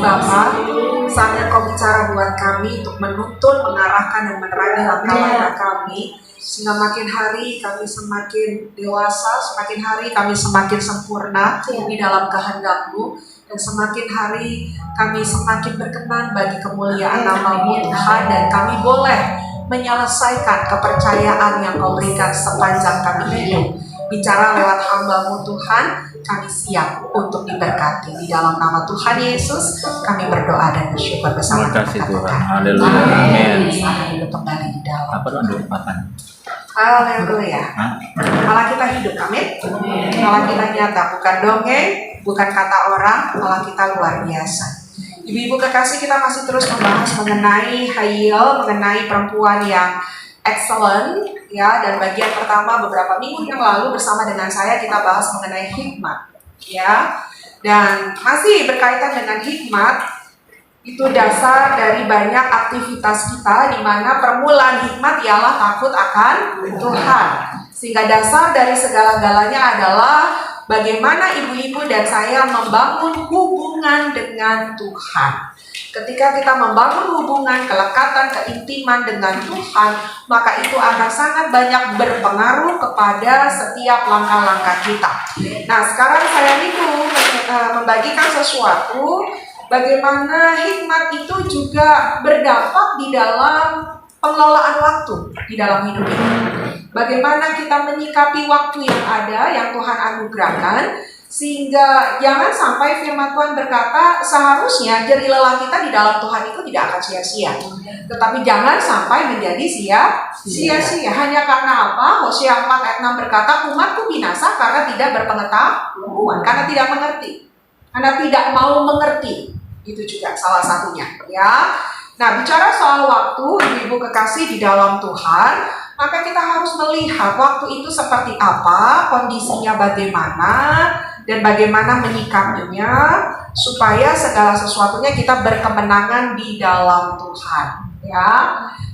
Bapa, saatnya Kau bicara buat kami untuk menuntun, mengarahkan dan menerangi langkah-langkah kami, sehingga makin hari kami semakin dewasa, semakin hari kami semakin sempurna di dalam kehendak-Mu, dan semakin hari kami semakin berkenan bagi kemuliaan nama-Mu Tuhan, dan kami boleh menyelesaikan kepercayaan yang Kau berikan sepanjang kami hidup. Bicara lewat hamba-Mu Tuhan, kami siap untuk diberkati. Di dalam nama Tuhan Yesus kami berdoa dan bersyukur bersama. Terima kasih Tuhan. Haleluya. Amin. Selamat hidup kembali di dalam. Apa doa dipatah? Haleluya. Allah kita hidup, amin. Allah kita nyata, bukan dongeng, bukan kata orang, Allah kita luar biasa. Ibu-ibu kekasih, kita masih terus membahas mengenai Hail, mengenai perempuan yang excellent, ya. Dan bagian pertama beberapa minggu yang lalu bersama dengan saya kita bahas mengenai hikmat, ya. Dan masih berkaitan dengan hikmat, itu dasar dari banyak aktivitas kita, di mana permulaan hikmat ialah takut akan Tuhan. Sehingga dasar dari segala-galanya adalah bagaimana ibu-ibu dan saya membangun hubungan dengan Tuhan. Ketika kita membangun hubungan, kelekatan, keintiman dengan Tuhan, maka itu akan sangat banyak berpengaruh kepada setiap langkah-langkah kita. Nah, sekarang saya membagikan sesuatu, bagaimana hikmat itu juga berdampak di dalam pengelolaan waktu di dalam hidup ini. Bagaimana kita menyikapi waktu yang ada, yang Tuhan anugerahkan, sehingga jangan sampai firman Tuhan berkata seharusnya jerih lelah kita di dalam Tuhan itu tidak akan sia-sia. Tetapi jangan sampai menjadi sia-sia. Hanya karena apa? Hosea 4 ayat 6 berkata, umatku binasa karena tidak berpengetahuan, karena tidak mengerti, karena tidak mau mengerti. Itu juga salah satunya, ya. Nah, bicara soal waktu, ibu-ibu kekasih di dalam Tuhan, maka kita harus melihat waktu itu seperti apa, kondisinya bagaimana, dan bagaimana menyikapinya, supaya segala sesuatunya kita berkemenangan di dalam Tuhan, ya.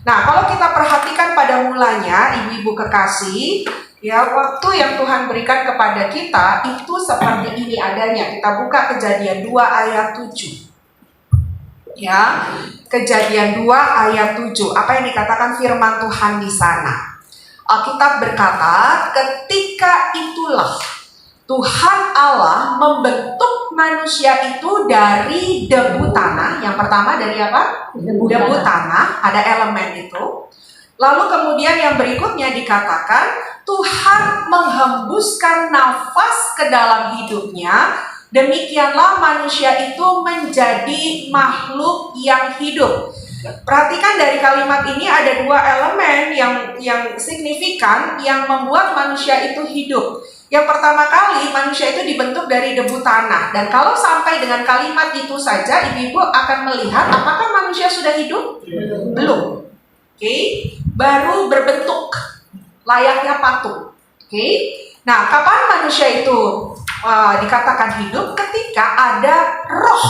Nah, kalau kita perhatikan pada mulanya, ibu-ibu kekasih, ya, waktu yang Tuhan berikan kepada kita itu seperti ini adanya. Kita buka Kejadian 2 ayat 7. Ya, Kejadian 2 ayat 7. Apa yang dikatakan firman Tuhan di sana? Alkitab berkata, ketika itulah Tuhan Allah membentuk manusia itu dari debu tanah. Yang pertama dari apa? Debu tanah, ada elemen itu. Lalu kemudian yang berikutnya dikatakan, Tuhan menghembuskan nafas ke dalam hidupnya. Demikianlah manusia itu menjadi makhluk yang hidup. Perhatikan dari kalimat ini ada dua elemen yang signifikan yang membuat manusia itu hidup. Yang pertama kali manusia itu dibentuk dari debu tanah. Dan kalau sampai dengan kalimat itu saja, ibu-ibu akan melihat apakah manusia sudah hidup? Belum. Oke, baru berbentuk layaknya patung. Oke. Nah, kapan manusia itu dikatakan hidup? Ketika ada roh,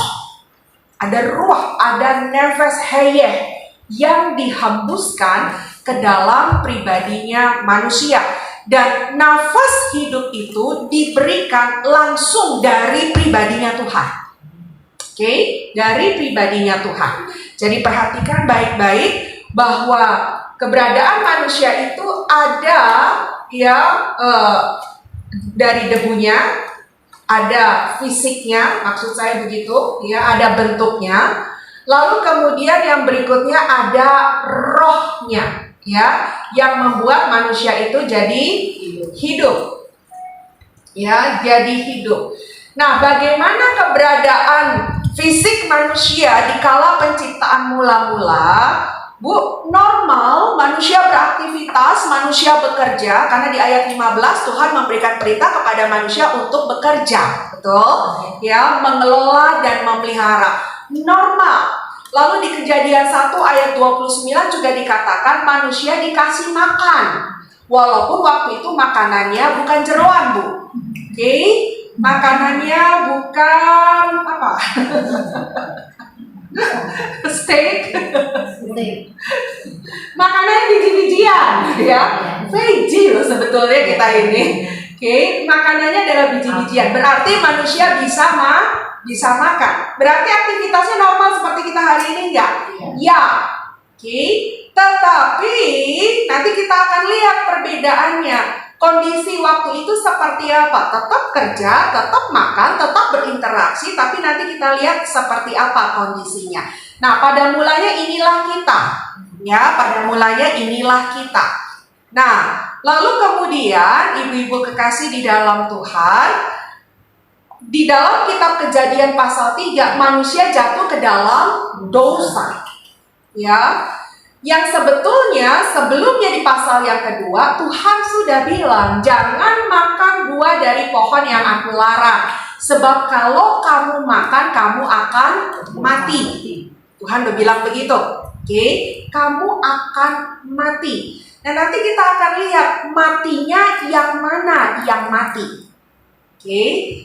ada nefes hayeh yang dihembuskan ke dalam pribadinya manusia. Dan nafas hidup itu diberikan langsung dari pribadinya Tuhan. Oke, dari pribadinya Tuhan. Jadi perhatikan baik-baik bahwa keberadaan manusia itu ada, ya, dari debunya, ada fisiknya, maksud saya begitu, ya, ada bentuknya. Lalu kemudian yang berikutnya ada rohnya, ya, yang membuat manusia itu jadi hidup, ya, jadi hidup. Nah, bagaimana keberadaan fisik manusia di kala penciptaan mula-mula? Bu, normal, manusia beraktivitas, manusia bekerja, karena di ayat 15 Tuhan memberikan perintah kepada manusia untuk bekerja, betul? Ya, mengelola dan memelihara. Normal. Lalu di Kejadian 1 ayat 29 juga dikatakan manusia dikasih makan. Walaupun waktu itu makanannya bukan jeroan, Bu. Oke? Makanannya bukan apa? Steak. Makanannya biji-bijian, ya. Veggie loh sebetulnya kita ini. Oke, makanannya adalah biji-bijian. Berarti manusia bisa Bisa makan. Berarti aktivitasnya normal seperti kita hari ini enggak? Ya. Oke. Tetapi nanti kita akan lihat perbedaannya. Kondisi waktu itu seperti apa? Tetap kerja, tetap makan, tetap berinteraksi, tapi nanti kita lihat seperti apa kondisinya. Nah, pada mulanya inilah kita. Ya, pada mulanya inilah kita. Nah, lalu kemudian ibu-ibu kekasih di dalam Tuhan, di dalam kitab Kejadian pasal 3, manusia jatuh ke dalam dosa. Ya, yang sebetulnya sebelumnya di pasal yang kedua Tuhan sudah bilang jangan makan buah dari pohon yang aku larang, sebab kalau kamu makan kamu akan mati. Tuhan udah bilang begitu. Oke, kamu akan mati. Nah, nanti kita akan lihat matinya yang mana yang mati. Oke,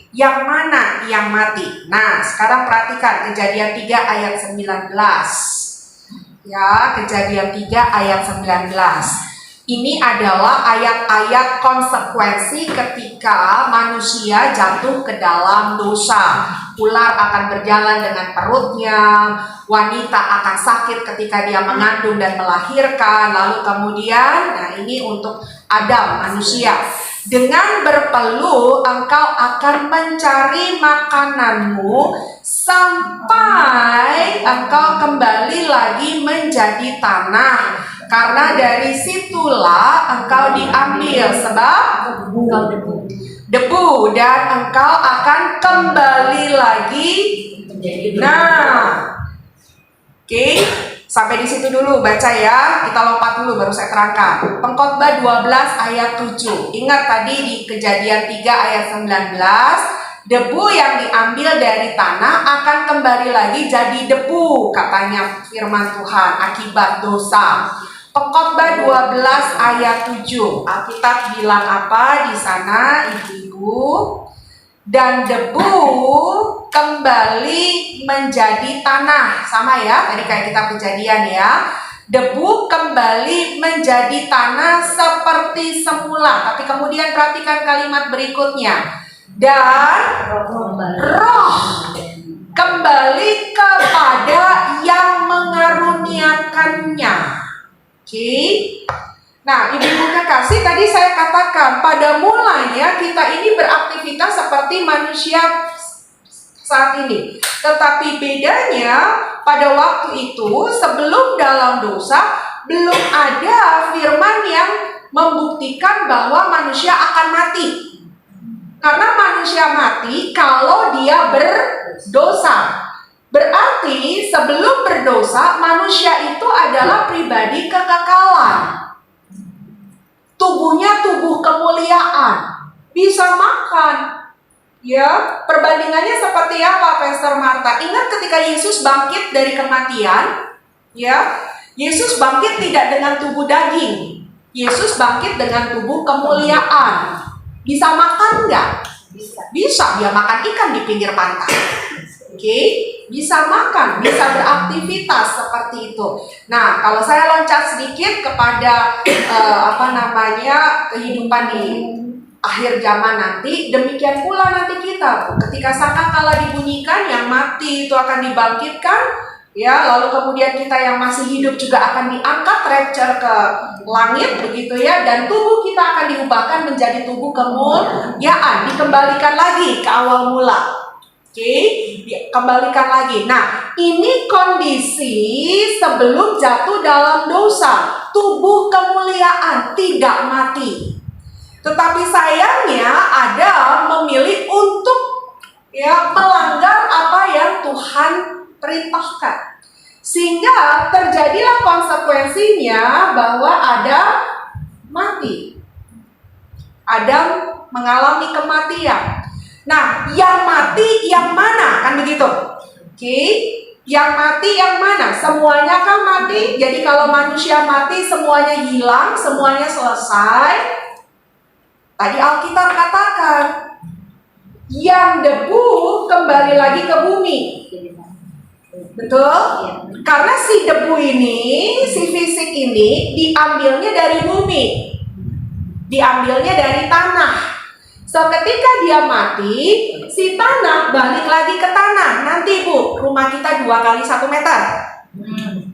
yang mana yang mati. Nah, sekarang perhatikan Kejadian 3 ayat 19. Ya, Kejadian 3 ayat 19. Ini adalah ayat-ayat konsekuensi ketika manusia jatuh ke dalam dosa. Ular akan berjalan dengan perutnya, wanita akan sakit ketika dia mengandung dan melahirkan. Lalu kemudian, nah ini untuk Adam, manusia. Dengan berpeluh engkau akan mencari makananmu sampai engkau kembali lagi menjadi tanah, karena dari situlah engkau diambil, sebab debu, dan engkau akan kembali lagi. Nah, oke. Sampai di situ dulu baca ya. Kita lompat dulu baru saya terangkan. Pengkhotbah 12 ayat 7. Ingat tadi di Kejadian 3 ayat 19, debu yang diambil dari tanah akan kembali lagi jadi debu, katanya firman Tuhan akibat dosa. Pengkhotbah 12 ayat 7. Alkitab bilang apa di sana, ibu-ibu? Dan debu kembali menjadi tanah. Sama ya, tadi kayak kitab Kejadian ya. Debu kembali menjadi tanah seperti semula. Tapi kemudian perhatikan kalimat berikutnya. Dan roh kembali kepada yang mengaruniakannya. Oke. Nah, ibu-ibu kekasih, tadi saya katakan pada mulanya kita ini beraktivitas seperti manusia saat ini. Tetapi bedanya pada waktu itu sebelum dalam dosa belum ada firman yang membuktikan bahwa manusia akan mati. Karena manusia mati kalau dia berdosa. Berarti sebelum berdosa manusia itu adalah pribadi kekekalan. Tubuhnya tubuh kemuliaan, bisa makan. Ya, perbandingannya seperti apa, Pastor Marta? Ingat ketika Yesus bangkit dari kematian, ya, Yesus bangkit tidak dengan tubuh daging. Yesus bangkit dengan tubuh kemuliaan. Bisa makan nggak? Bisa, dia makan ikan di pinggir pantai. Oke, bisa makan, bisa beraktivitas seperti itu. Nah, kalau saya loncat sedikit kepada kehidupan di akhir zaman nanti, demikian pula nanti kita. Ketika sangkakala dibunyikan, yang mati itu akan dibangkitkan, ya. Lalu kemudian kita yang masih hidup juga akan diangkat, rapture ke langit, begitu ya. Dan tubuh kita akan diubahkan menjadi tubuh kemuliaan, dikembalikan lagi ke awal mula. Oke, kembalikan lagi. Nah, ini kondisi sebelum jatuh dalam dosa. Tubuh kemuliaan tidak mati. Tetapi sayangnya Adam memilih untuk melanggar apa yang Tuhan perintahkan. Sehingga terjadilah konsekuensinya bahwa Adam mati. Adam mengalami kematian. Nah, yang mati yang mana? Kan begitu. Oke, yang mati yang mana? Semuanya kan mati. Jadi kalau manusia mati semuanya hilang, semuanya selesai. Tadi Alkitab katakan yang debu kembali lagi ke bumi. Betul? Karena si debu ini, si fisik ini diambilnya dari bumi. Diambilnya dari tanah. So ketika dia mati, si tanah balik lagi ke tanah. Nanti Bu, rumah kita 2 kali 1 meter.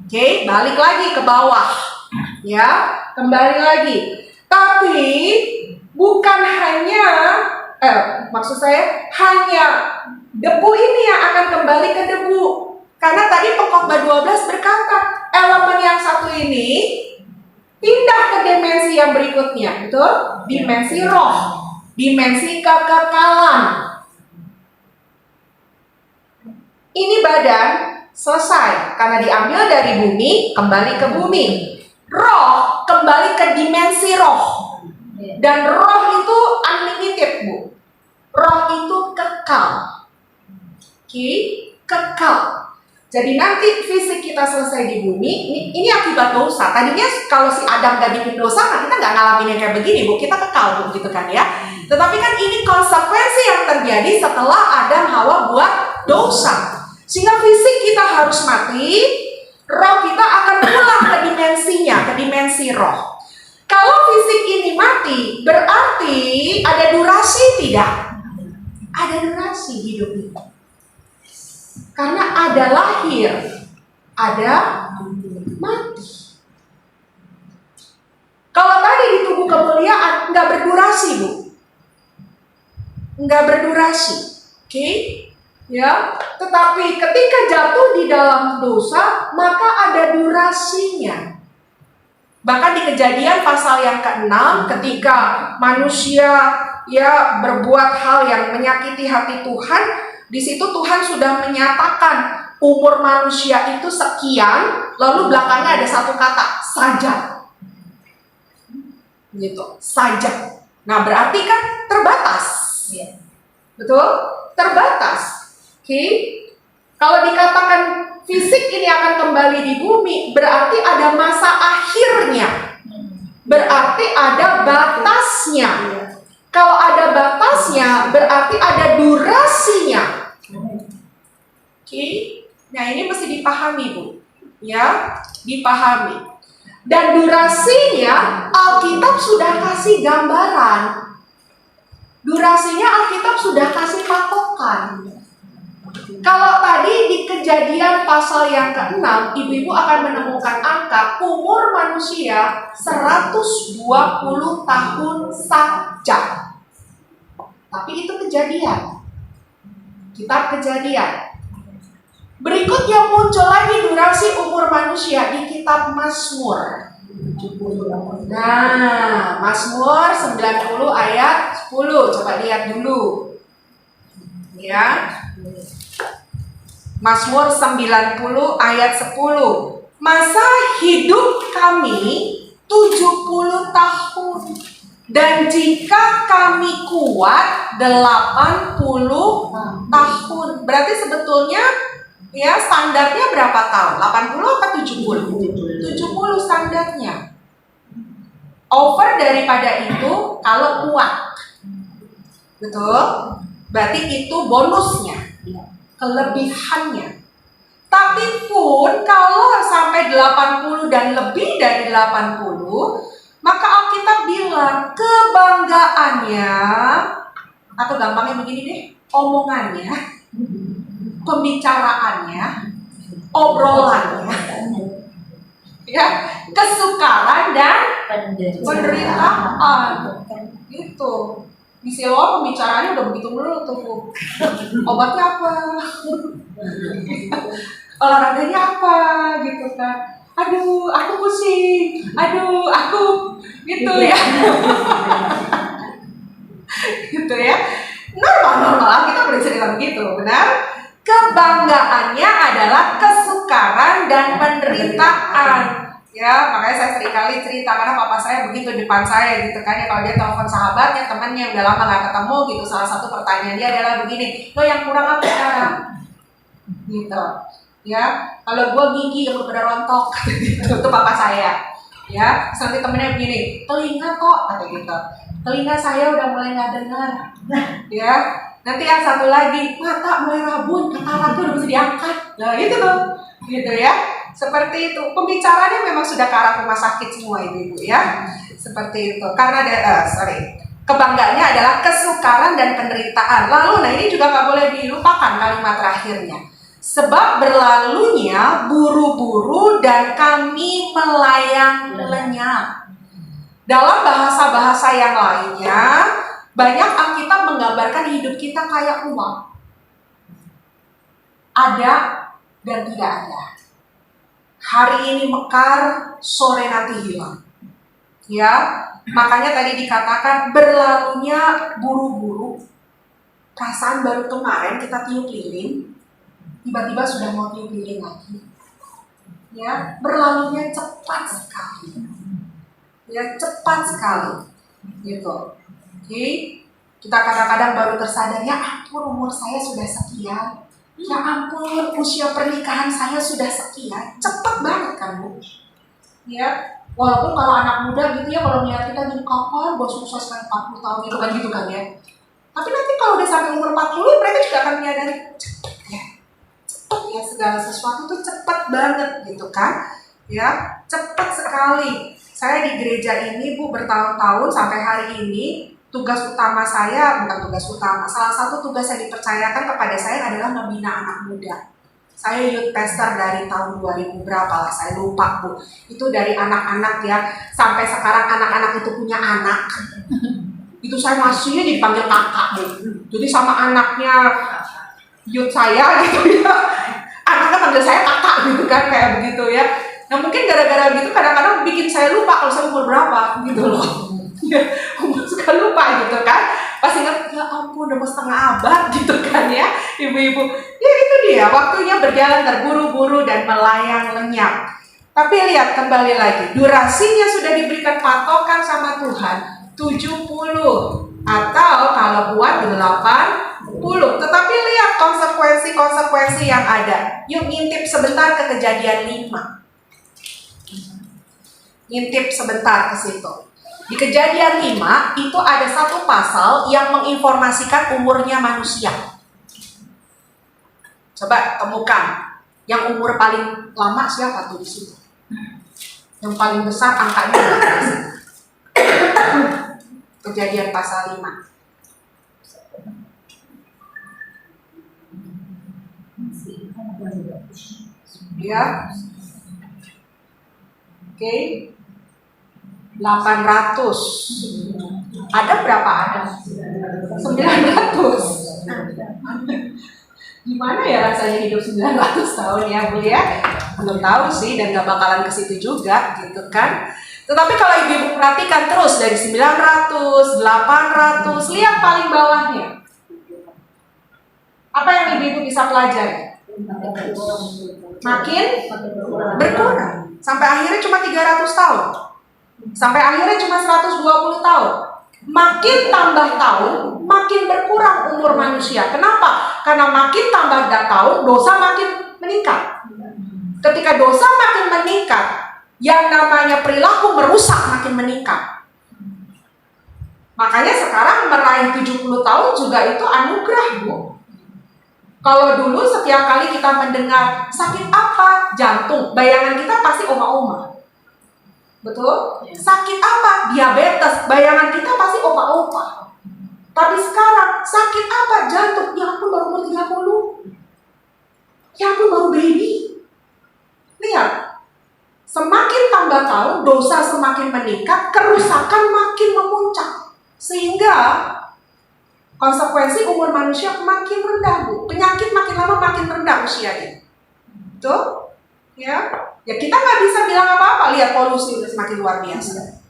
Oke, balik lagi ke bawah. Ya, kembali lagi. Tapi bukan hanya maksud saya hanya debu ini yang akan kembali ke debu. Karena tadi Pengkhotbah 12 berkata, elemen yang satu ini pindah ke dimensi yang berikutnya, betul? Dimensi roh, dimensi kekekalan. Ini badan selesai karena diambil dari bumi, kembali ke bumi. Roh kembali ke dimensi roh. Dan roh itu unlimited, Bu. Roh itu kekal. Oke, kekal. Jadi nanti fisik kita selesai di bumi, ini akibat dosa. Tadinya kalau si Adam gak bikin dosa, nah kita gak ngalamin yang kayak begini, Bu. Kita kekal, Bu, gitu kan ya. Tetapi kan ini konsekuensi yang terjadi setelah Adam Hawa buat dosa. Sehingga fisik kita harus mati, roh kita akan pulang ke dimensinya, ke dimensi roh. Kalau fisik ini mati, berarti ada durasi tidak? Ada durasi hidup ini. Karena ada lahir, ada mati. Kalau tadi di tubuh kemuliaan nggak berdurasi, Bu, nggak berdurasi, oke? Ya, tetapi ketika jatuh di dalam dosa, maka ada durasinya. Bahkan di Kejadian pasal yang ke-6, ketika manusia ya berbuat hal yang menyakiti hati Tuhan, di situ Tuhan sudah menyatakan umur manusia itu sekian, lalu belakangnya ada satu kata, saja. Gitu, saja. Nah, berarti kan terbatas. Betul? Terbatas. Oke. Kalau dikatakan fisik ini akan kembali di bumi, berarti ada masa akhirnya. Berarti ada batasnya. Kalau ada batasnya, berarti ada durasinya. Oke. Nah, ini mesti dipahami, Bu. Ya, dipahami. Dan durasinya Alkitab sudah kasih gambaran. Durasinya Alkitab sudah kasih patokan. Kalau tadi di Kejadian pasal yang ke-6, ibu-ibu akan menemukan angka umur manusia 120 tahun saja. Tapi itu Kejadian. Kitab Kejadian. Berikutnya muncul lagi durasi umur manusia di kitab Mazmur. Nah, Mazmur 90 ayat 10. Coba lihat dulu. Ya. Mazmur 90 ayat 10. Masa hidup kami 70 tahun, dan jika kami kuat 80 tahun. Berarti sebetulnya ya standarnya berapa tahun? 80 atau 70? 70 standarnya. Over daripada itu kalau kuat. Betul? Berarti itu bonusnya, kelebihannya. Tapi pun kalau sampai 80 dan lebih dari 80, maka Alkitab bilang kebanggaannya, atau gampangnya begini deh, omongannya, pembicaraannya, obrolannya, ya, kesukaran dan penderitaan, gitu. Di Siloam pembicaraannya udah begitu dulu tuh. Obatnya apa? Olahraganya apa? Gitu kan. Aduh, aku pusing. Aduh, aku gitu ya. Gitu ya. Normal kita boleh cerita begitu, benar? Kebanggaannya adalah kesukaran dan penderitaan. Ya, makanya saya seringkali cerita karena papa saya begitu depan saya gitu kan ya, kalau dia telepon sahabatnya, temannya yang udah lama gak ketemu gitu, salah satu pertanyaan dia adalah begini, lo yang kurang apa sekarang? Gitu. Ya, kalau gue gigi yang udah rontok gitu, itu papa saya. Ya, sampai temennya begini, telinga kok kata gitu. Telinga saya udah mulai gak dengar. Ya, nanti yang satu lagi, mata mulai rabun, kata udah bisa diangkat. Nah, itu loh. Gitu ya. Seperti itu, pembicaranya memang sudah ke arah rumah sakit semua ibu-ibu ya, seperti itu. Karena Kebanggaannya adalah kesukaran dan penderitaan. Lalu, nah ini juga nggak boleh dilupakan kalimat terakhirnya. Sebab berlalunya buru-buru dan kami melayang lenyap. Dalam bahasa-bahasa yang lainnya, banyak Alkitab menggambarkan hidup kita kayak uang. Ada dan tidak ada. Hari ini mekar, sore nanti hilang. Ya, makanya tadi dikatakan berlalunya buru-buru. Perasaan baru kemarin kita tiup lilin, tiba-tiba sudah mau tiup lilin lagi. Ya, berlalunya cepat sekali. Ya, cepat sekali. Gitu. Oke. Kita kadang-kadang baru tersadar, ya ampun umur saya sudah sekian. Ya ampun usia pernikahan saya sudah sekian. Cepat banget kan, Bu? Ya, walaupun kalau anak muda gitu ya, kalau melihat kita gini, kapan gue sukses kan 40 tahun gitu kan ya. Tapi nanti kalau udah sampai umur 40, mereka juga akan menyadari cepet ya segala sesuatu tuh cepet banget gitu kan. Ya, cepet sekali. Saya di gereja ini, Bu, bertahun-tahun sampai hari ini, tugas utama saya, bukan tugas utama, salah satu tugas yang dipercayakan kepada saya adalah membina anak muda. Saya youth pastor dari tahun 2000 berapa lah, saya lupa, Bu. Itu dari anak-anak ya, sampai sekarang anak-anak itu punya anak. Itu saya masih dipanggil kakak, Bu. Jadi sama anaknya youth saya gitu ya, anaknya panggil saya kakak gitu kan, kayak begitu ya. Nah mungkin gara-gara gitu kadang-kadang bikin saya lupa kalau saya umur berapa gitu loh. Umur suka lupa gitu kan. Pas ingat, ya ampun udah mau setengah abad gitu kan ya, ibu-ibu. Ya itu dia, waktunya berjalan terburu-buru dan melayang lenyap. Tapi lihat kembali lagi, durasinya sudah diberikan patokan sama Tuhan 70 atau kalau buat 80. Tetapi lihat konsekuensi-konsekuensi yang ada. Yuk ngintip sebentar ke Kejadian 5. Ngintip sebentar ke situ. Di Kejadian 5 itu ada satu pasal yang menginformasikan umurnya manusia. Coba temukan yang umur paling lama siapa tuh di situ? Yang paling besar angkanya berapa? Kejadian pasal 5. Ya. Oke. 800. Ada berapa? Ada 900. Gimana ya rasanya hidup 900 tahun ya, Bu ya? Belum tahu sih dan gak bakalan ke situ juga gitu kan. Tetapi kalau ibu perhatikan terus dari 900, 800, lihat paling bawahnya. Apa yang ibu bisa pelajari? Makin berkurang. Sampai akhirnya cuma 300 tahun. Sampai akhirnya cuma 120 tahun. Makin tambah tahun, makin berkurang umur manusia. Kenapa? Karena makin tambah tahun, dosa makin meningkat. Ketika dosa makin meningkat, yang namanya perilaku merusak makin meningkat. Makanya sekarang meraih 70 tahun juga itu anugerah, Bu. Kalau dulu setiap kali kita mendengar sakit apa? Jantung. Bayangan kita pasti oma-oma. Betul? Sakit apa? Diabetes. Bayangan kita pasti opa-opa. Tapi sekarang sakit apa? Jantung. Ya ampun baru umur 30. Ya ampun baru baby. Lihat. Semakin tambah tahun, dosa semakin meningkat, kerusakan makin memuncak. Sehingga konsekuensi umur manusia makin rendah, Bu. Penyakit makin lama makin rendah usianya. Betul? Ya kita nggak bisa bilang apa-apa. Lihat polusi udah semakin luar biasa.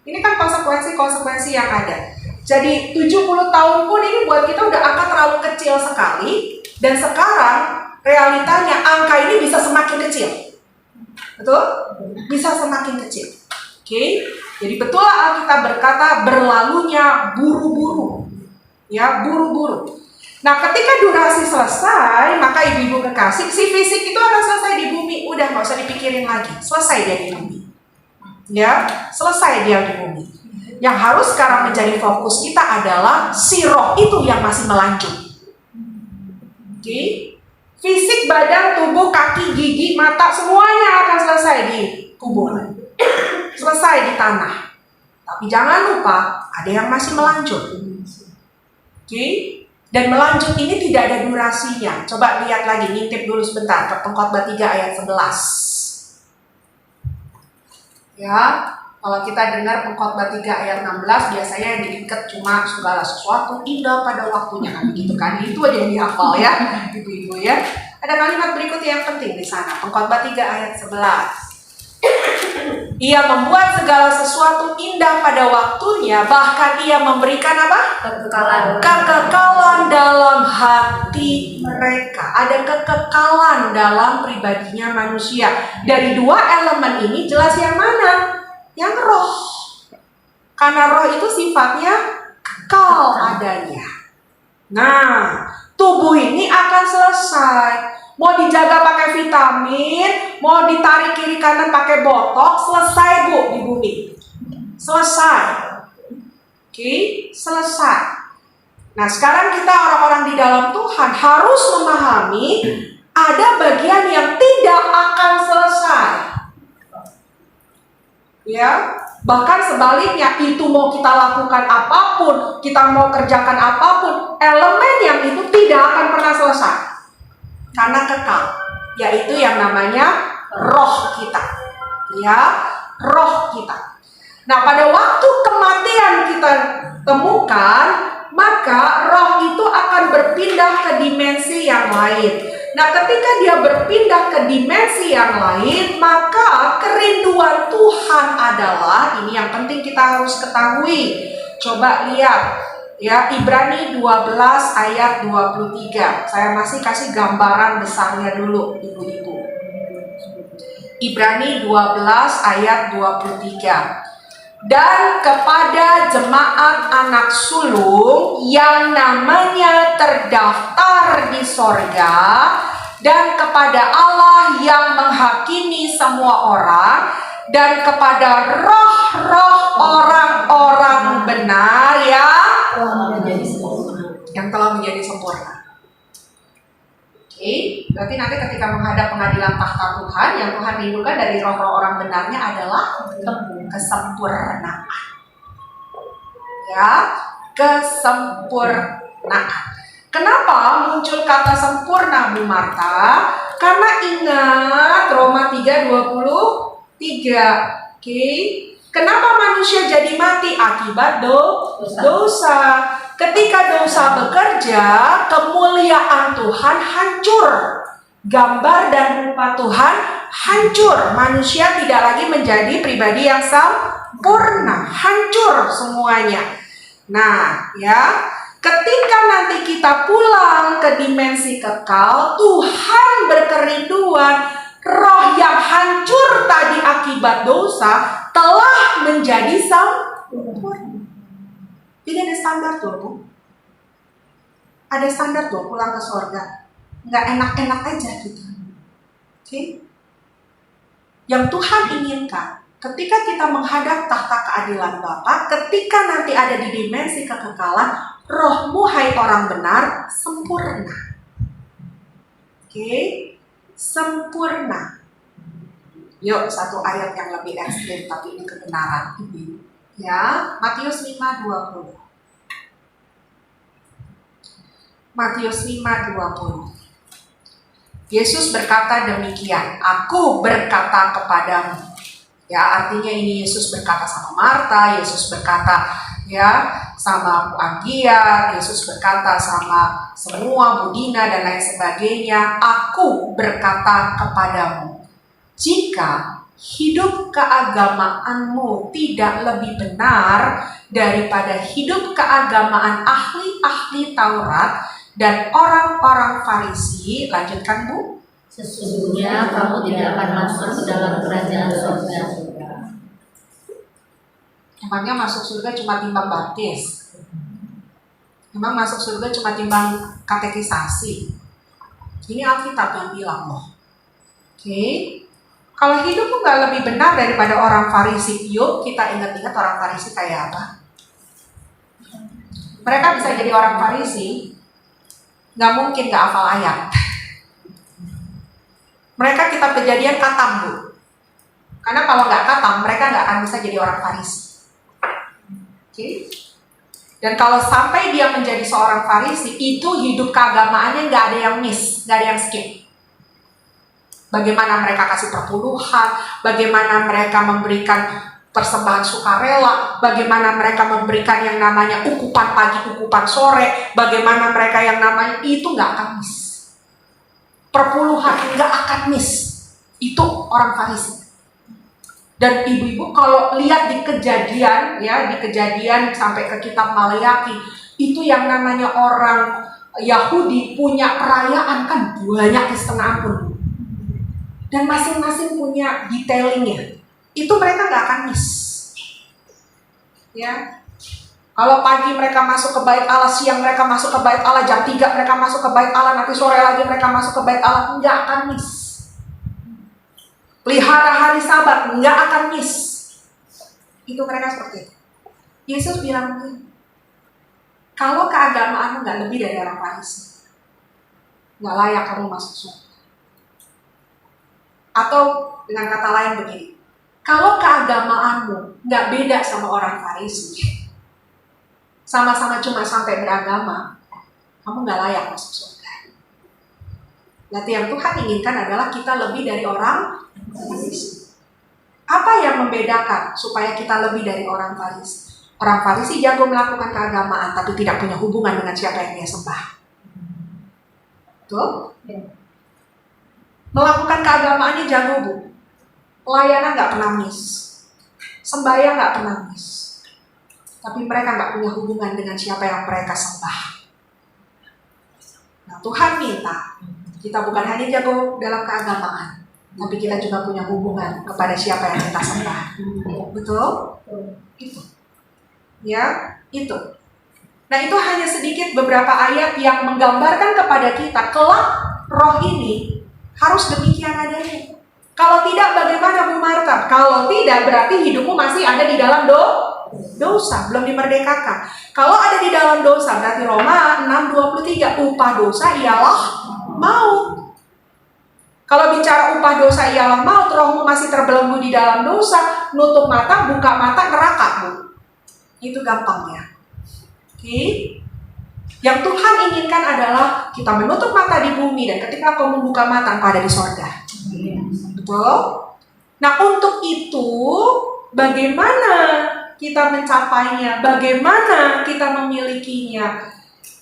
Ini kan konsekuensi yang ada. Jadi 70 tahun pun ini buat kita udah angka terlalu kecil sekali. Dan sekarang realitanya angka ini bisa semakin kecil. Betul? Bisa semakin kecil. Oke? Jadi betul Alkitab berkata berlalunya buru-buru. Ya, buru-buru. Nah, ketika durasi selesai, maka ibu-ibu kekasih, si fisik itu akan selesai di bumi. Udah, nggak usah dipikirin lagi. Selesai dia di bumi. Ya, selesai dia di bumi. Yang harus sekarang menjadi fokus kita adalah si roh itu yang masih melanjut. Oke? Fisik, badan, tubuh, kaki, gigi, mata, semuanya akan selesai di kubur. Selesai di tanah. Tapi jangan lupa, ada yang masih melanjut. Oke? Dan melanjut ini tidak ada durasinya. Coba lihat lagi, ngintip dulu sebentar ke Pengkhotbah 3 ayat 11. Ya, kalau kita dengar Pengkhotbah 3 ayat 16, biasanya yang diikat cuma segala sesuatu indah pada waktunya, kan begitu kan? Itu aja yang dihafal ya, ibu-ibu ya. Ada kalimat berikutnya yang penting di sana, Pengkhotbah 3 ayat 11. Ia membuat segala sesuatu indah pada waktunya, bahkan ia memberikan apa? Kekekalan dalam hati mereka. Ada kekekalan dalam pribadinya manusia. Dari dua elemen ini jelas yang mana? Yang roh. Karena roh itu sifatnya kekal adanya. Nah, tubuh ini akan selesai. Mau dijaga pakai vitamin, mau ditarik kiri kanan pakai botok, selesai bu di bumi. Selesai. Oke, selesai. Nah sekarang kita orang-orang di dalam Tuhan harus memahami ada bagian yang tidak akan selesai. Ya, bahkan sebaliknya, itu mau kita lakukan apapun, kita mau kerjakan apapun, elemen yang itu tidak akan pernah selesai. Karena kekal, yaitu yang namanya roh kita. Ya, roh kita. Nah, pada waktu kematian kita temukan, maka roh itu akan berpindah ke dimensi yang lain. Nah, ketika dia berpindah ke dimensi yang lain, maka kerinduan Tuhan adalah, ini yang penting kita harus ketahui. Coba lihat ya, Ibrani 12 ayat 23. Saya masih kasih gambaran besarnya dulu, ibu-ibu. Ibrani 12 ayat 23. Dan kepada jemaat anak sulung yang namanya terdaftar di sorga, dan kepada Allah yang menghakimi semua orang, dan kepada roh-roh orang-orang benar yang telah menjadi sempurna. Oke, berarti nanti ketika menghadap pengadilan tahta Tuhan, yang Tuhan rindukan dari roh-roh orang benarnya adalah kesempurnaan. Ya, kesempurnaan. Kenapa muncul kata sempurna, Bu Marta? Karena ingat Roma 3:23. Oke. Kenapa manusia jadi mati? Akibat dosa. Ketika dosa bekerja, kemuliaan Tuhan hancur. Gambar dan rupa Tuhan hancur. Manusia tidak lagi menjadi pribadi yang sempurna. Hancur semuanya. Nah, ya, ketika nanti kita pulang ke dimensi kekal, Tuhan berkerinduan roh yang hancur tadi akibat dosa telah menjadi sempurna. Jadi ada standar tuh, Bu. Ada standar tuh pulang ke surga. Nggak enak-enak aja gitu. Oke? Yang Tuhan inginkan, ketika kita menghadap tahta keadilan Bapa, ketika nanti ada di dimensi kekekalan, rohmu hai orang benar, sempurna. Oke? Sempurna. Yuk, satu ayat yang lebih ekstrim, tapi ini kebenaran. Ya, Matius 5:20. Matius 5:20. Yesus berkata demikian, aku berkata kepadamu. Ya, artinya ini Yesus berkata sama Marta, Yesus berkata ya sama Bu Anggia, Yesus berkata sama semua Bu Dina dan lain sebagainya. Aku berkata kepadamu, jika hidup keagamaanmu tidak lebih benar daripada hidup keagamaan ahli-ahli Taurat dan orang-orang Farisi, lanjutkan Bu. Sesungguhnya kamu tidak akan masuk ke dalam kerajaan surga. Emangnya masuk surga cuma timbang baptis? Emang masuk surga cuma timbang katekisasi? Ini Alkitab yang bilang loh. Oke. Kalau hidupmu nggak lebih benar daripada orang Farisi, yuk kita ingat-ingat orang Farisi kayak apa? Mereka bisa jadi orang Farisi, nggak mungkin nggak hafal ayat. Mereka kitab Kejadian katam, Bu. Karena kalau nggak katam, mereka nggak akan bisa jadi orang Farisi. Oke. Dan kalau sampai dia menjadi seorang Farisi, itu hidup keagamaannya nggak ada yang miss, nggak ada yang skip. Bagaimana mereka kasih perpuluhan, bagaimana mereka memberikan persembahan sukarela, bagaimana mereka memberikan yang namanya ukupan pagi, ukupan sore, bagaimana mereka yang namanya itu nggak akan miss. Perpuluhan nggak akan miss. Itu orang Farisi. Dan ibu-ibu kalau lihat di Kejadian, ya di Kejadian sampai ke kitab Maleakhi, itu yang namanya orang Yahudi punya perayaan kan banyak setengah ampun. Dan masing-masing punya detailingnya. Itu mereka nggak akan miss. Ya, kalau pagi mereka masuk ke bait Allah, siang mereka masuk ke bait Allah, jam 3 mereka masuk ke bait Allah, nanti sore lagi mereka masuk ke bait Allah, nggak akan miss. Pelihara hari Sabat, nggak akan miss. Itu mereka seperti itu. Yesus bilang begini, kalau keagamaanmu nggak lebih dari orang Farisi, nggak layak kamu masuk surga. Atau dengan kata lain begini, kalau keagamaanmu nggak beda sama orang Farisi, sama-sama cuma sampai beragama, kamu nggak layak masuk surga. Berarti yang Tuhan inginkan adalah kita lebih dari orang Farisi. Apa yang membedakan supaya kita lebih dari orang Farisi? Orang Farisi jago melakukan keagamaan, tapi tidak punya hubungan dengan siapa yang dia sembah. Betul? Melakukan keagamaannya jago, Bu. Pelayanan nggak pernah miss, sembahyang nggak pernah miss, tapi mereka nggak punya hubungan dengan siapa yang mereka sembah. Nah, Tuhan minta kita bukan hanya jago dalam keagamaan, tapi kita juga punya hubungan kepada siapa yang kita sembah. Betul? Itu. Ya, itu. Nah, itu hanya sedikit beberapa ayat yang menggambarkan kepada kita kelak roh ini harus demikian adanya. Kalau tidak, bagaimana Bu Marta? Kalau tidak, berarti hidupmu masih ada di dalam dosa, belum dimerdekakan. Kalau ada di dalam dosa, berarti Roma 6:23, upah dosa ialah maut. Kalau bicara upah dosa ialah maut, rohmu masih terbelenggu di dalam dosa, nutup mata, buka mata, neraka, Bu. Itu gampangnya. Oke? Yang Tuhan inginkan adalah kita menutup mata di bumi, dan ketika kau membuka mata, kau ada di sorga. Betul? Nah, untuk itu bagaimana kita mencapainya? Bagaimana kita memilikinya?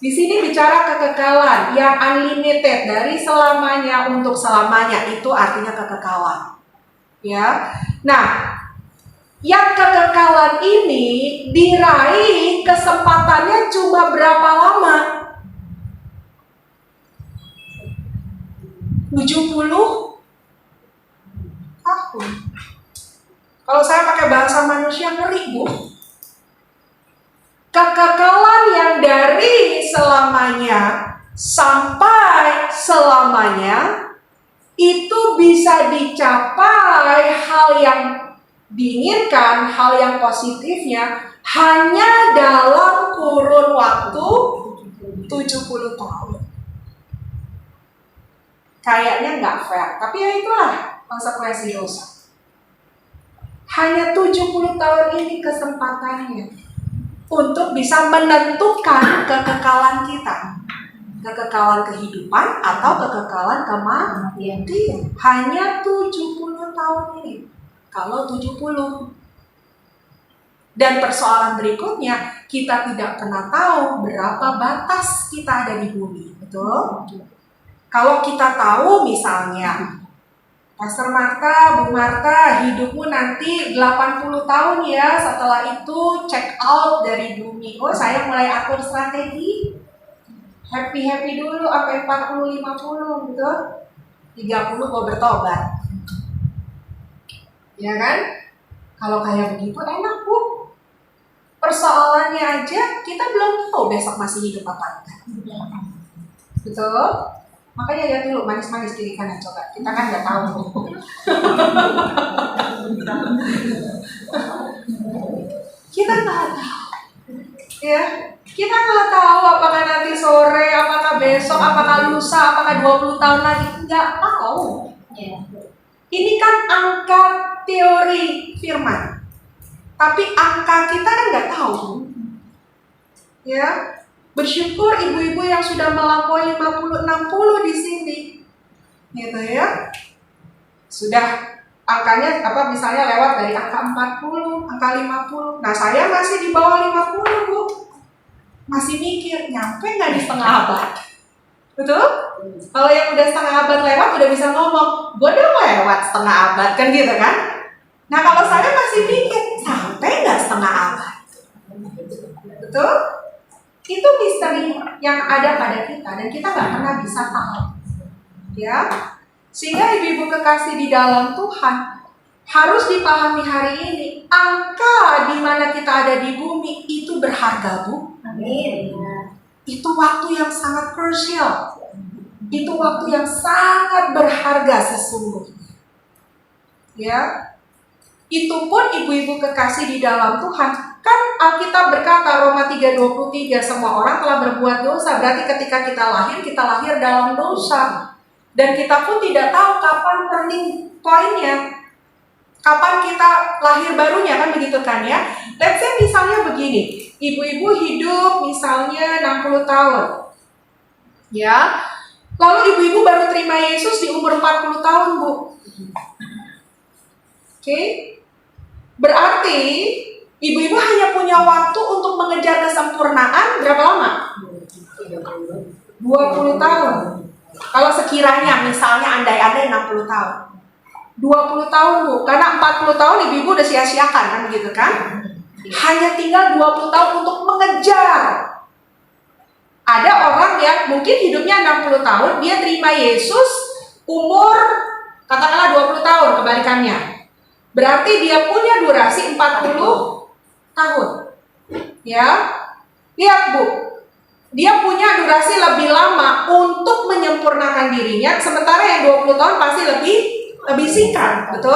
Di sini bicara kekekalan yang unlimited, dari selamanya untuk selamanya, itu artinya kekekalan. Ya. Nah, yang kekekalan ini diraih kesempatannya cuma berapa lama? 70 tahun. Kalau saya pakai bahasa manusia, ngeri, Bu. Kekekalan yang dari selamanya sampai selamanya itu bisa dicapai, hal yang diinginkan, hal yang positifnya hanya dalam kurun waktu 70 tahun. Kayaknya nggak fair, tapi ya itulah konsekuensi dosa. Hanya 70 tahun ini kesempatannya untuk bisa menentukan kekekalan kita. Kekekalan kehidupan atau kekekalan kematian. Hanya 70 tahun ini. Kalau 70. Dan persoalan berikutnya, kita tidak pernah tahu berapa batas kita ada di bumi. Betul? Kalau kita tahu misalnya, Pastor Marta, Bu Marta, hidupmu nanti 80 tahun ya, setelah itu check out dari bumi. Oh, saya mulai atur strategi. Happy-happy dulu sampai 40-50 gitu. 30 mau bertobat. Ya kan? Kalau kayak begitu enak, Bu. Persoalannya aja kita belum tahu besok masih hidup apa enggak. Betul? Makanya lihat dulu manis-manis kiri kanan, coba. Kita kan nggak tahu. Kita nggak tahu. Ya, kita nggak tahu apakah nanti sore, apakah besok, apakah lusa, apakah 20 tahun lagi. Nggak tahu. Ini kan angka teori firman. Tapi angka kita kan nggak tahu. Ya, bersyukur ibu-ibu yang sudah melampaui 50-60 di sini. Gitu ya. Sudah angkanya misalnya lewat dari angka 40, angka 50. Nah, saya masih di bawah 50, Bu. Masih mikir, nyampe nggak di setengah abad? Betul? Kalau yang udah setengah abad lewat udah bisa ngomong, gue udah lewat setengah abad, kan gitu kan? Nah, kalau saya masih mikir, sampai nggak setengah abad? Betul? Itu misteri yang ada pada kita dan kita nggak pernah bisa tahu. Ya, sehingga ibu-ibu kekasih di dalam Tuhan harus dipahami hari ini, angka di mana kita ada di bumi itu berharga, Bu. Amin. Itu waktu yang sangat krusial. Itu waktu yang sangat berharga sesungguhnya. Ya. Itu pun ibu-ibu kekasih di dalam Tuhan. Kan Alkitab berkata Roma 3:23, semua orang telah berbuat dosa. Berarti ketika kita lahir dalam dosa. Dan kita pun tidak tahu kapan turning point-nya. Kapan kita lahir barunya, kan begitu kan ya. Let's say misalnya begini, ibu-ibu hidup misalnya 60 tahun. Ya. Lalu ibu-ibu baru terima Yesus di umur 40 tahun, Bu. Oke. Berarti ibu-ibu hanya punya waktu untuk mengejar kesempurnaan berapa lama? 20 tahun. Kalau sekiranya misalnya andai-andai 60 tahun. 20 tahun, Bu. Karena 40 tahun ibu-ibu udah sia-siakan, kan begitu kan? Hanya tinggal 20 tahun untuk mengejar. Ada orang yang mungkin hidupnya 60 tahun, dia terima Yesus umur katakanlah 20 tahun kebalikannya. Berarti dia punya durasi 40 tahun. Ya. Lihat, Bu. Dia punya durasi lebih lama untuk menyempurnakan dirinya, sementara yang 20 tahun pasti lebih singkat, betul?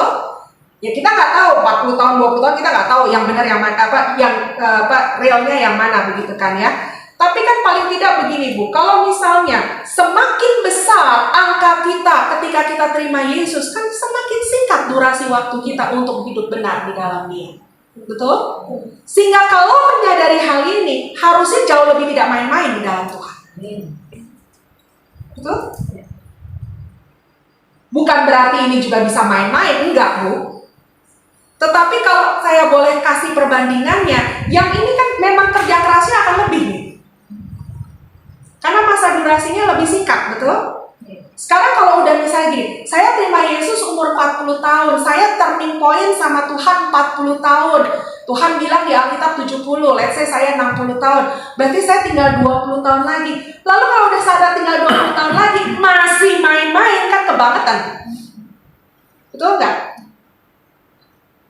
Ya kita nggak tahu 40 tahun, 20 tahun kita nggak tahu yang benar yang mana, realnya yang mana, begitu kan ya. Tapi kan paling tidak begini, Bu, kalau misalnya semakin besar angka kita ketika kita terima Yesus, kan semakin singkat durasi waktu kita untuk hidup benar di dalam Dia. Betul? Sehingga kalau menyadari hal ini, harusnya jauh lebih tidak main-main di dalam Tuhan. Betul? Bukan berarti ini juga bisa main-main, enggak, Bu. Tetapi kalau saya boleh kasih perbandingannya, yang ini kan memang kerja kerasnya akan lebih nih. Karena masa durasinya lebih singkat, betul? Sekarang kalau udah misalnya gini, saya terima Yesus umur 40 tahun, saya turning point sama Tuhan 40 tahun. Tuhan bilang di Alkitab 70, let's say saya 60 tahun. Berarti saya tinggal 20 tahun lagi. Lalu kalau udah sadar tinggal 20 tahun lagi, masih main-main, kan kebangetan. Betul nggak?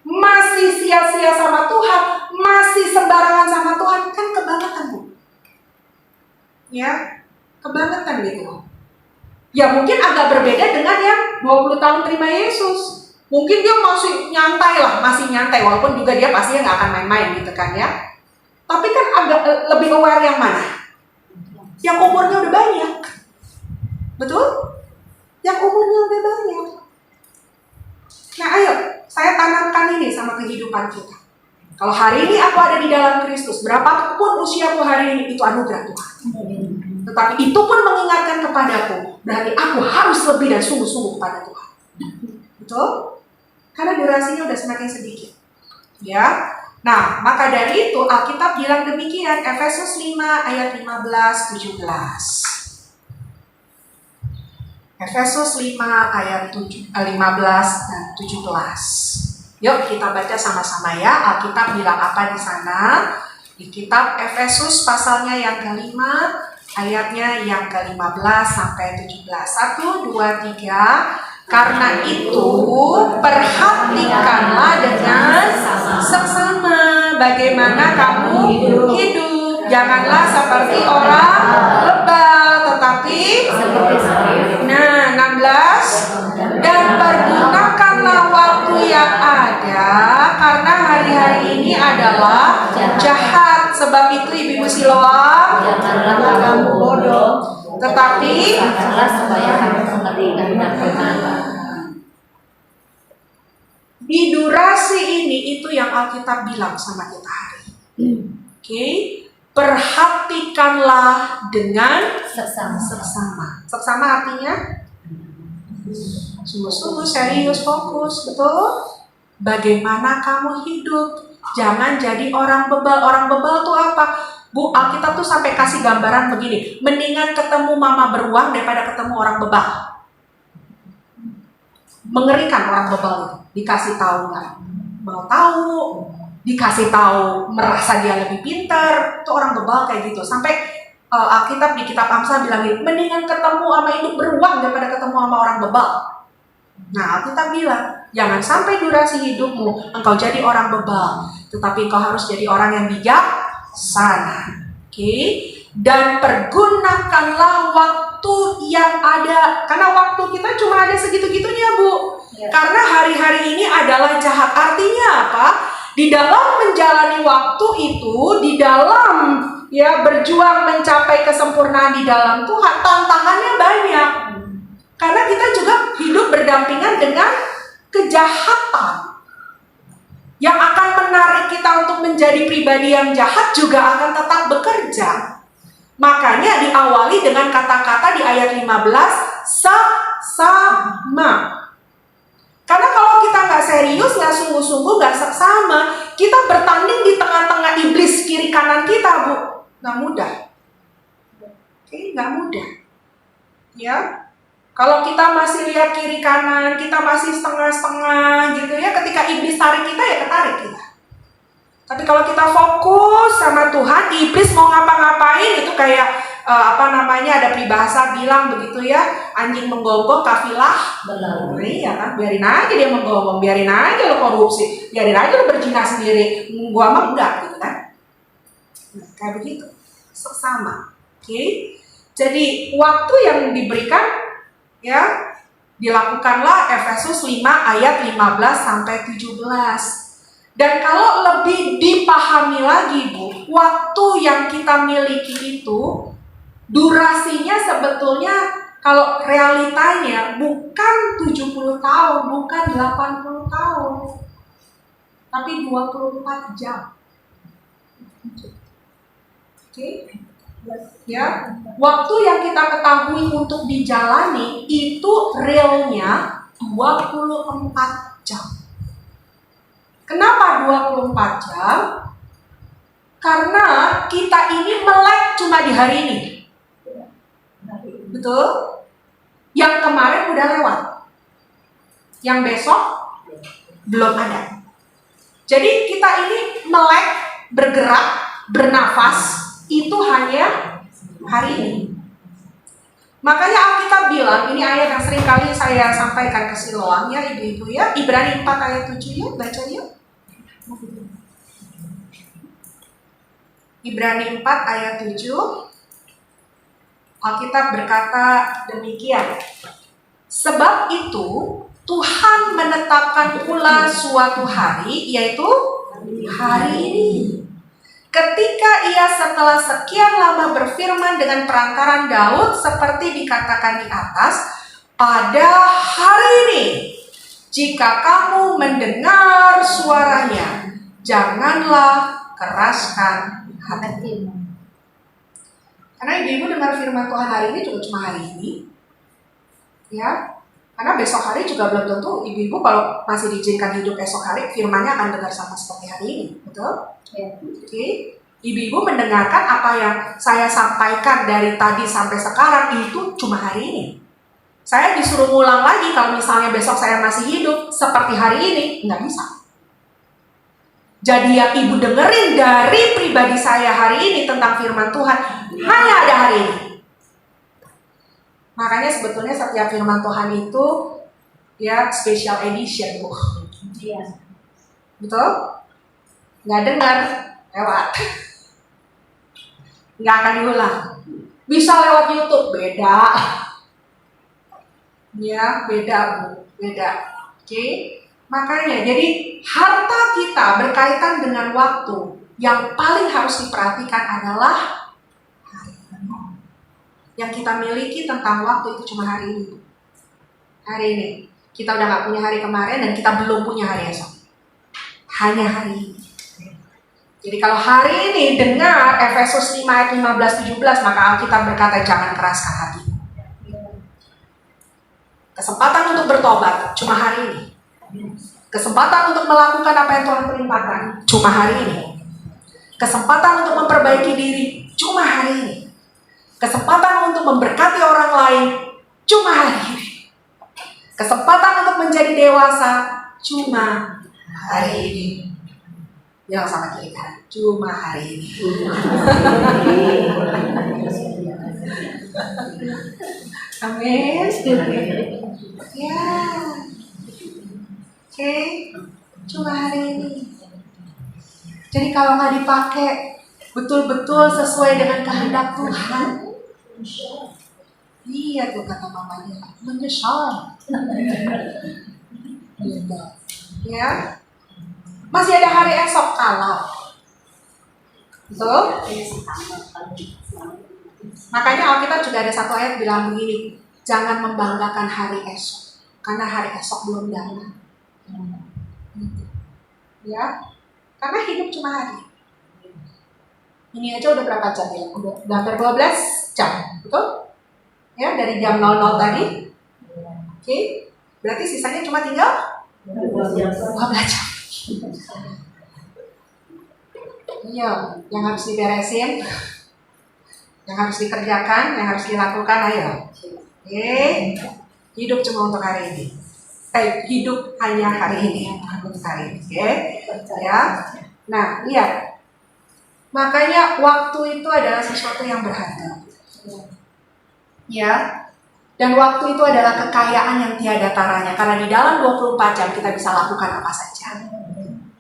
Masih sia-sia sama Tuhan, masih sembarangan sama Tuhan, kan kebangetan, Bu. Ya, kebangetan gitu. Ya mungkin agak berbeda dengan yang 20 tahun terima Yesus. Mungkin dia masih nyantai lah, walaupun juga dia pastinya nggak akan main-main gitu kan ya. Tapi kan agak lebih aware yang mana? Yang umurnya udah banyak. Betul? Yang umurnya udah banyak. Nah ayo, saya tanamkan ini sama kehidupan kita. Kalau hari ini aku ada di dalam Kristus, berapapun usiaku hari ini, itu anugerah Tuhan. Tetapi itu pun mengingatkan kepadaku, berarti aku harus lebih dan sungguh-sungguh kepada Tuhan. Betul? Karena durasinya udah semakin sedikit. Ya. Nah, maka dari itu Alkitab bilang demikian, Efesus 5 ayat 15-17. Efesus 5 ayat 15 dan 17. Yuk kita baca sama-sama ya. Alkitab bilang apa di sana? Di kitab Efesus pasalnya yang kelima, ayatnya yang ke-15 sampai 17. 1, 2, 3. Karena itu perhatikanlah dengan seksama bagaimana kamu hidup. Janganlah seperti orang lebal, tetapi nah 16, dan pergunakanlah waktu yang ada, karena hari-hari ini adalah jahat. Sebab itu ibu-ibu Siloam, janganlah kamu bodoh, tetapi supaya kamu mengerti kehendak Tuhan. di durasi durasi ini itu yang Alkitab bilang sama kita hari ini. Oke, perhatikanlah dengan seksama. Seksama artinya sungguh-sungguh, serius, fokus, betul? Bagaimana kamu hidup? Jangan jadi orang bebal. Orang bebal tuh apa? Bu, Alkitab tuh sampai kasih gambaran begini. Mendingan ketemu mama beruang daripada ketemu orang bebal. Mengerikan orang bebal itu. Dikasih tahu nggak mau tahu, dikasih tahu merasa dia lebih pintar. Itu orang bebal kayak gitu. Sampai Alkitab di kitab Amsal bilang gitu, mendingan ketemu sama induk beruang daripada ketemu sama orang bebal. Nah, Alkitab bilang, jangan sampai durasi hidupmu engkau jadi orang bebal, tetapi engkau harus jadi orang yang bijaksana. Oke? Dan pergunakanlah waktu yang ada, karena waktu kita cuma ada segitu-gitunya, Bu. Karena hari-hari ini adalah jahat. Artinya apa? Di dalam menjalani waktu itu, di dalam berjuang mencapai kesempurnaan di dalam Tuhan, tantangannya banyak. Karena kita juga hidup berdampingan dengan kejahatan yang akan menarik kita untuk menjadi pribadi yang jahat, juga akan tetap bekerja. Makanya diawali dengan kata-kata di ayat 15, seksama. Karena kalau kita nggak serius, nggak sungguh-sungguh, nggak seksama, kita bertanding di tengah-tengah iblis kiri kanan kita, Bu. Nggak mudah. Oke, nggak mudah. Ya. Kalau kita masih lihat kiri kanan, kita masih setengah-setengah gitu ya, ketika iblis tarik kita, ya ketarik kita. Tapi kalau kita fokus sama Tuhan, iblis mau ngapa-ngapain itu kayak ada peribahasa bilang begitu ya, anjing menggonggong kafilah berlari, ya kan? Biarin aja dia menggonggong, biarin aja lo korupsi, biarin aja lo berzina sendiri, gua mah enggak gitu kan? Nah, kayak begitu, sama. Oke? Jadi waktu yang diberikan ya, dilakukanlah Efesus 5 ayat 15 sampai 17. Dan kalau lebih dipahami lagi, Bu, waktu yang kita miliki itu durasinya sebetulnya kalau realitanya bukan 70 tahun, bukan 80 tahun, tapi 24 jam. Oke? Ya, waktu yang kita ketahui untuk dijalani itu realnya 24 jam. Kenapa 24 jam? Karena kita ini melek cuma di hari ini. Betul? Yang kemarin udah lewat. Yang besok belum ada. Jadi kita ini melek, bergerak, bernafas itu hanya hari ini. Makanya Alkitab bilang, ini ayat yang sering kali saya sampaikan ke Siloam ya ibu-ibu ya, Ibrani 4 ayat 7 ya, baca yuk. Ibrani 4 ayat 7, Alkitab berkata demikian. Sebab itu Tuhan menetapkan pula suatu hari, yaitu hari ini, ketika ia setelah sekian lama berfirman dengan perantaran Daud seperti dikatakan di atas, pada hari ini jika kamu mendengar suaranya, janganlah keraskan hatimu. Karena ibu dengar firman Tuhan hari ini juga cuma hari ini, ya. Karena besok hari juga belum tentu ibu-ibu kalau masih diizinkan hidup esok hari, firmannya akan dengar sama seperti hari ini, betul? Ya. Oke. Ibu-ibu mendengarkan apa yang saya sampaikan dari tadi sampai sekarang itu cuma hari ini. Saya disuruh ngulang lagi kalau misalnya besok saya masih hidup seperti hari ini, nggak bisa. Jadi yang ibu dengerin dari pribadi saya hari ini tentang firman Tuhan hanya ada hari ini. Makanya sebetulnya setiap firman Tuhan itu ya special edition, Bu. Iya. Betul? Nggak dengar, lewat. Nggak akan diulang. Bisa lewat YouTube, beda. Ya, beda, Bu. Beda. Oke? Makanya, jadi harta kita berkaitan dengan waktu. Yang paling harus diperhatikan adalah hari ini. Yang kita miliki tentang waktu itu cuma hari ini. Hari ini. Kita udah gak punya hari kemarin dan kita belum punya hari esok. hanya hari ini. Jadi kalau hari ini dengar Efesus 5 ayat 15-17, maka Alkitab berkata jangan keraskan hati. Kesempatan untuk bertobat cuma hari ini. Kesempatan untuk melakukan apa yang Tuhan perintahkan cuma hari ini. Kesempatan untuk memperbaiki diri cuma hari ini. Kesempatan untuk memberkati orang lain cuma hari ini. Kesempatan untuk menjadi dewasa cuma hari ini. Yang sama kiri kan, cuma hari ini. Amin. Ya. Oke, cuma hari ini. Jadi kalau nggak dipakai betul-betul sesuai dengan kehendak Tuhan, iya tuh kata mamanya, menyesal. Ya, masih ada hari esok kalau, betul? Makanya Alkitab juga ada satu ayat bilang begini, jangan membanggakan hari esok, karena hari esok belum datang. Ya, karena hidup cuma hari. Ini aja udah berapa jam ya? Udah hampir 12 jam, betul? Ya, dari jam 00 tadi. Oke, berarti sisanya cuma tinggal 12 jam. Iya, yang harus diberesin, yang harus dikerjakan, yang harus dilakukan, ayo. Oke, hidup cuma untuk hari ini. Hidup hanya hari ini, untuk hari ini. Oke, ya. Nah, lihat. Makanya waktu itu adalah sesuatu yang berharga. Ya. Dan waktu itu adalah kekayaan yang tiada taranya. Karena di dalam 24 jam kita bisa lakukan apa saja.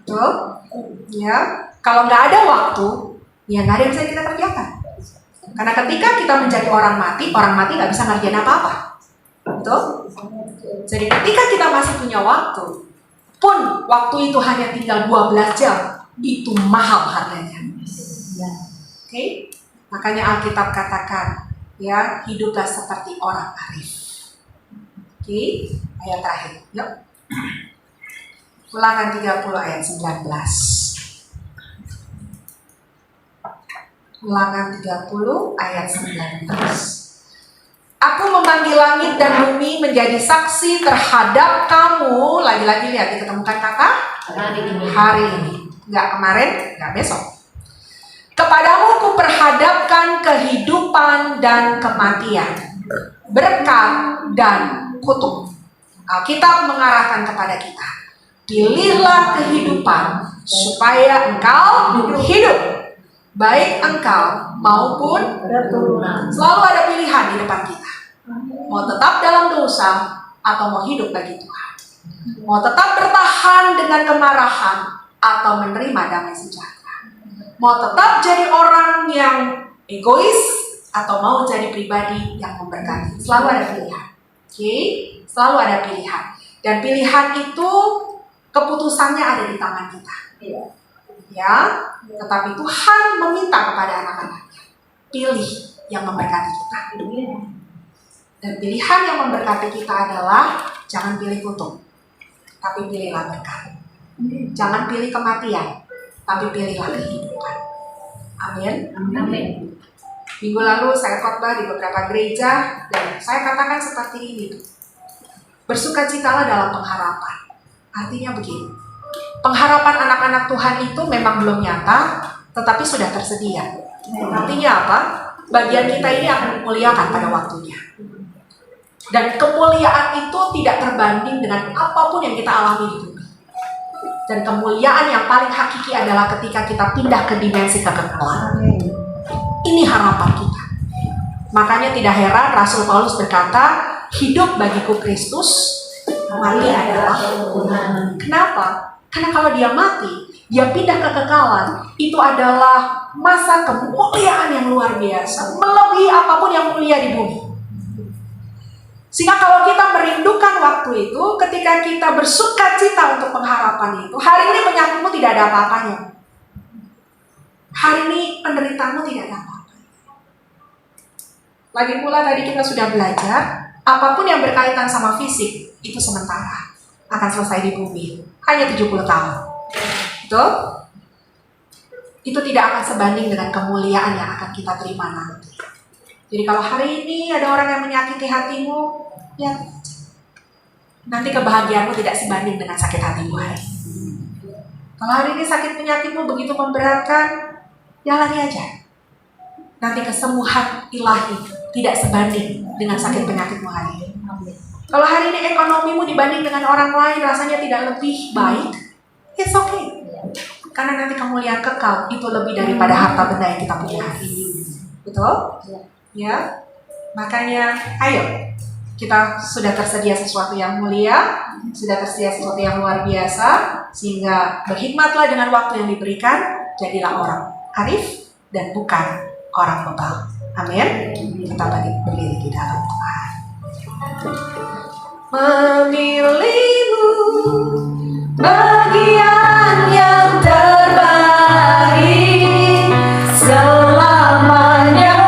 Betul? Ya. Kalau nggak ada waktu, ya nggak ada yang bisa kita kerjakan. Karena ketika kita menjadi orang mati nggak bisa ngerjain apa-apa. Betul? Jadi ketika kita masih punya waktu, pun waktu itu hanya tinggal 12 jam, itu mahal harganya. Oke? Makanya Alkitab katakan, ya, hiduplah seperti orang arif. Oke? Ayat terakhir. Yuk. Ulangan 30 ayat 19. Ulangan 30 ayat 19. Aku memanggil langit dan bumi menjadi saksi terhadap kamu. Lagi-lagi lihat, diketemukan kata hari ini. Nggak kemarin, nggak besok. Kepadamu kuperhadapkan kehidupan dan kematian, berkat dan kutuk. Alkitab mengarahkan kepada kita, pilihlah kehidupan supaya engkau hidup, baik engkau maupun keturunan. Selalu ada pilihan di depan kita, mau tetap dalam dosa atau mau hidup bagi Tuhan, mau tetap bertahan dengan kemarahan atau menerima damai sejahtera. Mau tetap jadi orang yang egois atau mau jadi pribadi yang memberkati. Selalu ada pilihan. Oke? Selalu ada pilihan. Dan pilihan itu keputusannya ada di tangan kita. Ya, tetapi Tuhan meminta kepada anak-anaknya, pilih yang memberkati kita. Dan pilihan yang memberkati kita adalah jangan pilih kutuk, tapi pilihlah berkat. Jangan pilih kematian, tapi pilihlah kehidupan. Amin. Amin. Minggu lalu saya khotbah di beberapa gereja dan saya katakan seperti ini. Bersukacitalah dalam pengharapan. Artinya begini. Pengharapan anak-anak Tuhan itu memang belum nyata, tetapi sudah tersedia. Artinya apa? Bagian kita ini akan dimuliakan pada waktunya. Dan kemuliaan itu tidak terbanding dengan apapun yang kita alami di bumi. Dan kemuliaan yang paling hakiki adalah ketika kita pindah ke dimensi kekekalan. Ini harapan kita. Makanya tidak heran Rasul Paulus berkata, hidup bagiku Kristus, mati adalah Tuhan. Kenapa? Karena kalau dia mati, dia pindah ke kekekalan, itu adalah masa kemuliaan yang luar biasa, melebihi apapun yang mulia di bumi. Sehingga kalau kita merindukan waktu itu, ketika kita bersuka cita untuk pengharapan itu, hari ini penyakitmu tidak ada apa-apanya. Hari ini penderitaanmu tidak ada apa-apa. Lagi pula tadi kita sudah belajar, apapun yang berkaitan sama fisik, itu sementara. Akan selesai di bumi. Hanya 70 tahun. Betul? Itu tidak akan sebanding dengan kemuliaan yang akan kita terima nanti. Jadi kalau hari ini ada orang yang menyakiti hatimu, ya nanti kebahagiaanmu tidak sebanding dengan sakit hatimu hari ini. Kalau hari ini sakit penyakitmu begitu memberatkan, ya lari aja. Nanti kesembuhan ilahi tidak sebanding dengan sakit penyakitmu hari ini. Kalau hari ini ekonomimu dibanding dengan orang lain rasanya tidak lebih baik, it's okay. Karena nanti kemuliaan kekal itu lebih daripada harta benda yang kita punya hari ini. Betul? Ya. Makanya ayo, kita sudah tersedia sesuatu yang mulia, sudah tersedia sesuatu yang luar biasa, sehingga berkhidmatlah dengan waktu yang diberikan, jadilah orang arif dan bukan orang bebal. Amin. Kita berdiri di dalam Tuhan. Memilihmu bagian yang terbaik selamanya.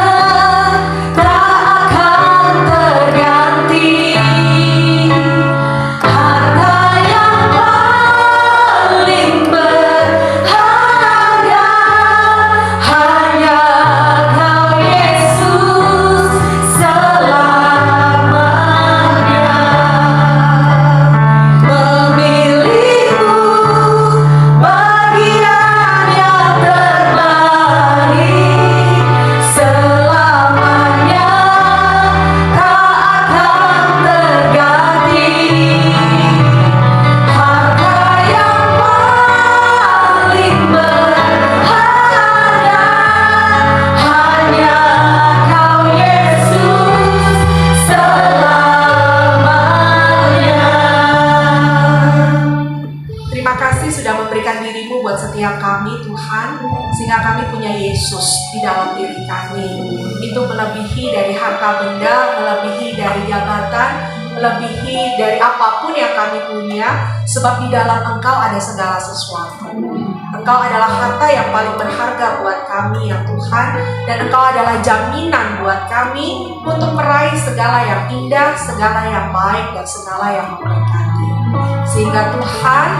Setiap kami Tuhan, sehingga kami punya Yesus di dalam diri kami. Itu melebihi dari harta benda, melebihi dari jabatan, melebihi dari apapun yang kami punya, sebab di dalam Engkau ada segala sesuatu. Engkau adalah harta yang paling berharga buat kami ya Tuhan, dan Engkau adalah jaminan buat kami untuk meraih segala yang indah, segala yang baik, dan segala yang memberkati. Sehingga Tuhan,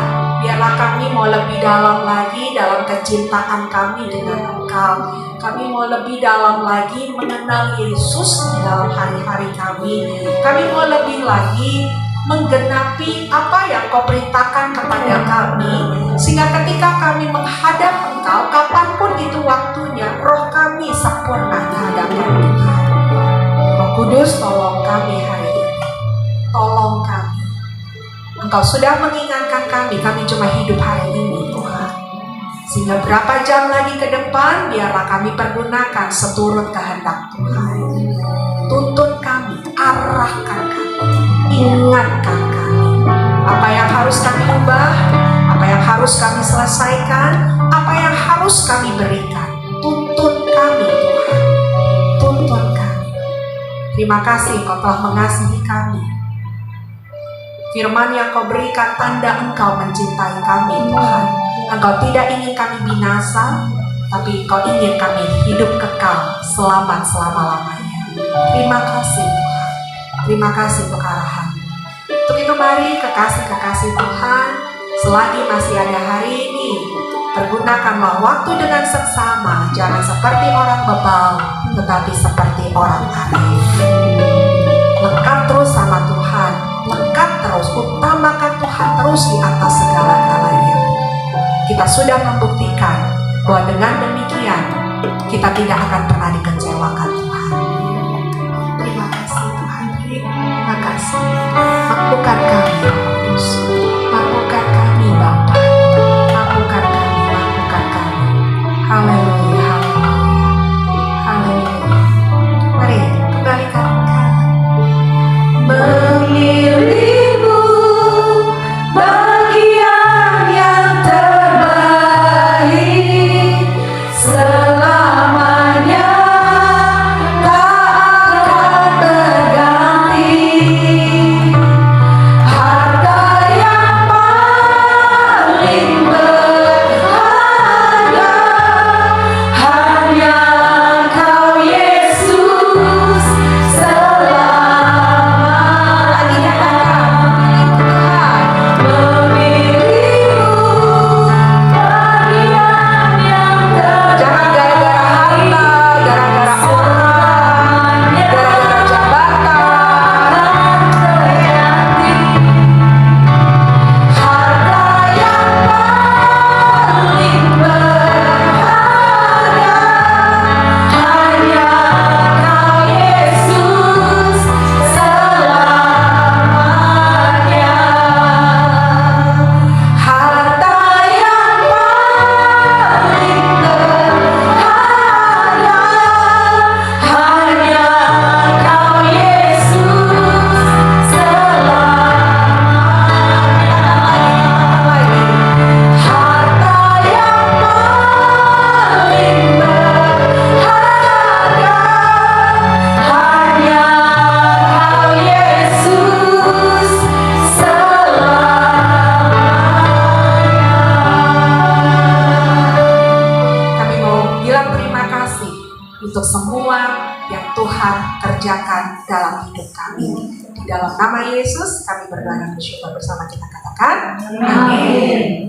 biarlah kami mau lebih dalam lagi dalam kecintaan kami dengan Engkau. Kami mau lebih dalam lagi mengenal Yesus di dalam hari-hari kami. Kami mau lebih lagi menggenapi apa yang Kau perintahkan kepada kami, sehingga ketika kami menghadap Engkau, kapanpun itu waktunya, roh kami sempurna di hadapan Tuhan. Roh Kudus, tolong kami hari ini. Tolong kami. Engkau sudah mengingatkan kami cuma hidup hari ini Tuhan. Sehingga berapa jam lagi ke depan, biarlah kami pergunakan seturut kehendak Tuhan. Tuntun kami, arahkan kami, ingatkan kami. Apa yang harus kami ubah, apa yang harus kami selesaikan, apa yang harus kami berikan. Tuntun kami Tuhan, tuntun kami. Terima kasih Kau telah mengasihi kami. Firman yang Kau berikan tanda Engkau mencintai kami Tuhan. Engkau tidak ingin kami binasa, tapi Kau ingin kami hidup kekal selama-lamanya. Terima kasih Tuhan. Terima kasih untuk arahan. Untuk itu mari kekasih-kekasih Tuhan, selagi masih ada hari ini, pergunakanlah waktu dengan seksama. Jangan seperti orang bebal, tetapi seperti orang arif. Lekat terus sama Tuhan, lekat terus, utamakan Tuhan terus di atas segala-galanya. Kita sudah membuktikan bahwa dengan demikian kita tidak akan pernah dikecewakan Tuhan. Terima kasih Tuhan, terima kasih. Mampukan kami Roh Kudus, mampukan kami Bapa, mampukan kami, mampukan kami. Haleluya, haleluya, haleluya. Mari kembalikan memilihmu bagian yang terbaik selamanya, tak akan berganti. Harta dalam hidup kami. Di dalam nama Yesus kami berdoa dan bersyukur bersama, kita katakan amin.